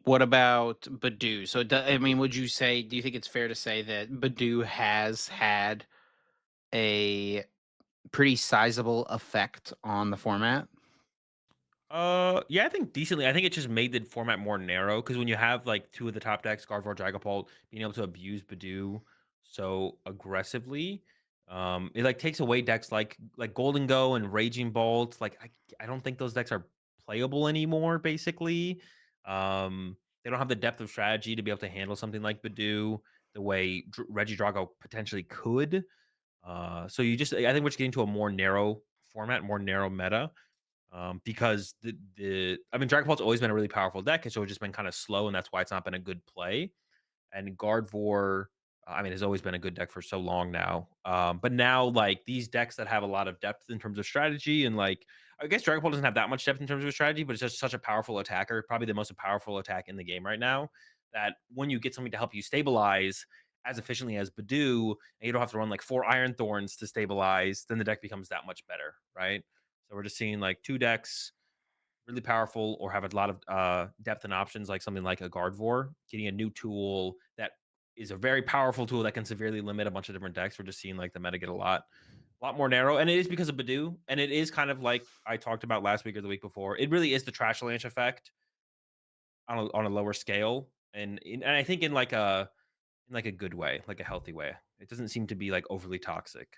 What about Budew? So, I mean, would you say? Do you think it's fair to say that Budew has had a pretty sizable effect on the format? Yeah, I think decently. I think it just made the format more narrow because when you have like two of the top decks, Gardevoir, Dragapult, being able to abuse Badoo so aggressively, it like takes away decks like Golden Go and Raging Bolt. Like I don't think those decks are playable anymore. Basically, they don't have the depth of strategy to be able to handle something like Badoo the way Regidrago potentially could. So I think we're just getting to a more narrow format, more narrow meta because I mean Dragapult's always been a really powerful deck, and so it's just been kind of slow, and that's why it's not been a good play. And Gardevoir, I mean, has always been a good deck for so long now. But now like these decks that have a lot of depth in terms of strategy, and like I guess Dragapult doesn't have that much depth in terms of strategy, but it's just such a powerful attacker, probably the most powerful attack in the game right now. That when you get something to help you stabilize as efficiently as Badoo, and you don't have to run like four Iron Thorns to stabilize, then the deck becomes that much better, right? So we're just seeing like two decks really powerful or have a lot of depth and options, like something like a Gardevoir, getting a new tool that is a very powerful tool that can severely limit a bunch of different decks. We're just seeing like the meta get a lot more narrow, and it is because of Badoo, and it is kind of like I talked about last week or the week before. It really is the Trash Lanch effect on a lower scale, and I think in like a good way, like a healthy way. It doesn't seem to be like overly toxic.